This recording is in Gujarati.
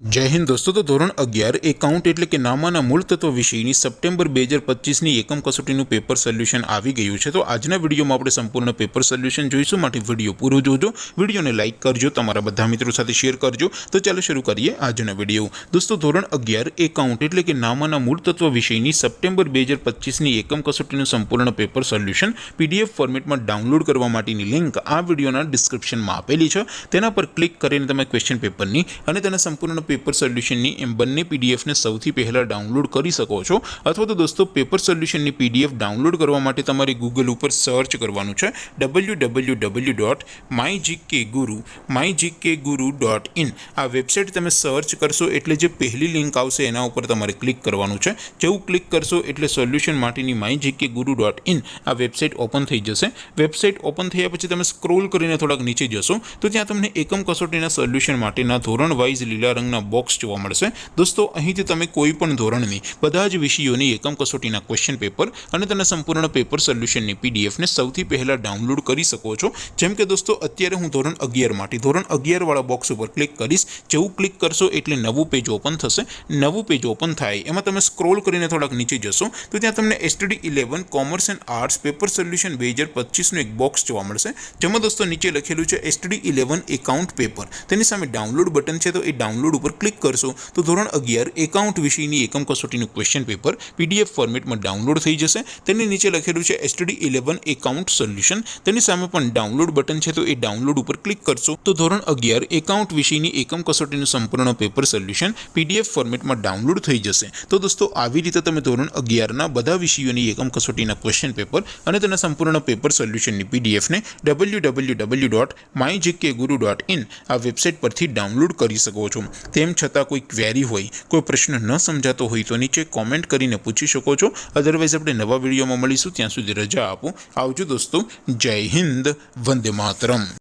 जय हिंद दोस्तों। तो धोरण 11 एकाउंट एटले के नामाना मूल तत्व विषयनी सप्टेम्बर 2025 ની એકમ કસોટીનું પેપર સોલ્યુશન આવી ગયું છે। તો આજના વિડીયોમાં આપણે સંપૂર્ણ પેપર સોલ્યુશન જોઈશું, માટે વિડીયો પૂરો જોજો, વિડીયોને લાઇક કરજો, તમારા બધા મિત્રો સાથે શેર કરજો। તો ચાલો શરૂ કરીએ આજનો વિડીયો। દોસ્તો ધોરણ 11 એકાઉન્ટ એટલે કે નામાના મૂળ તત્વ વિષયની સપ્ટેમ્બર 2025 ની એકમ કસોટીનું સંપૂર્ણ પેપર સોલ્યુશન પીડીએફ ફોર્મેટમાં ડાઉનલોડ કરવા માટેની લિંક આ વિડીયોના ડિસ્ક્રિપ્શનમાં આપેલી છે। તેના પર ક્લિક કરીને તમે ક્વેશ્ચન પેપરની અને તેના સંપૂર્ણ पेपर सोल्यूशन एम बने पीडीएफ ने सौथी पहला डाउनलॉड कर सको छो। अथवा तो दोस्तों पेपर सोल्यूशन की पीडीएफ डाउनलॉड करवा माटे तमारे गूगल पर सर्च करवानुं छे www.mygkguru.in। आ वेबसाइट तमे सर्च करशो एटले जे पहली लिंक आवशे एना उपर तमारे क्लिक करवानुं छे। जेवुं क्लिक करशो एटले सोल्यूशन माटेनी mygkguru.in आ वेबसाइट ओपन थई जशे। वेबसाइट ओपन थया पछी तमे स्क्रॉल करीने थोड़ाक नीचे जशो तो त्यां तमने एकम कसोटीना सोल्यूशन माटेना धोरण वाइज लीला रंगना बॉक्स जोवा मळशे। दोस्तों અહીંથી તમે કોઈ પણ ધોરણની બધા જ વિષયોની એકમ કસોટીના ક્વેશ્ચન પેપર અને તેના સંપૂર્ણ પેપર સોલ્યુશનની પીડીએફ ને સૌથી પહેલા ડાઉનલોડ કરી શકો છો। જેમ કે દોસ્તો અત્યારે હું ધોરણ 11 માટે ધોરણ 11 વાળા બોક્સ ઉપર ક્લિક કરીશ। જેવું ક્લિક કરશો એટલે નવું પેજ ઓપન થશે। નવું પેજ ઓપન થાય એમાં તમે સ્ક્રોલ કરીને થોડાક નીચે જશો તો ત્યાં તમને STD 11 commerce and arts paper solution 2025 નું એક બોક્સ જોવા મળશે। જેમાં દોસ્તો નીચે લખેલું છે STD 11 એકાઉન્ટ પેપર। તેની સામે ડાઉનલોડ બટન છે, તો એ ડાઉનલોડ पर क्लिक करशो तो धोरण 11 एकाउंट विषयनी एकम कसोटीનું क्वेश्चन पेपर पीडीएफ फॉर्मेटમાં ડાઉનલોડ થઈ જશે। તેની નીચે લખેલું છે STD 11 એકાઉન્ટ સોલ્યુશન, તેની સામે પણ ડાઉનલોડ બટન છે, તો એ ડાઉનલોડ ઉપર ક્લિક કરશો તો ધોરણ 11 એકાઉન્ટ વિષયની એકમ કસોટીનું સંપૂર્ણ પેપર સોલ્યુશન પીડીએફ ફોર્મેટમાં ડાઉનલોડ થઈ જશે। તો દોસ્તો આવી રીતે તમે ધોરણ 11 ના બધા વિષયોની એકમ કસોટીના ક્વેશ્ચન પેપર અને તેના સંપૂર્ણ પેપર સોલ્યુશનની પીડીએફ ને www.mygkguru.in આ વેબસાઇટ પરથી ડાઉનલોડ કરી શકો છો। તેમ છતાં કોઈ ક્વેરી હોય, કોઈ પ્રશ્ન ન સમજાતો હોય તો નીચે કોમેન્ટ કરીને પૂછી શકો છો। અધરવાઇઝ આપણે નવા વિડીયોમાં મળીશું, ત્યાં સુધી રજા આપો। આવજો દોસ્તો, જય હિન્દ, વંદે માતરમ।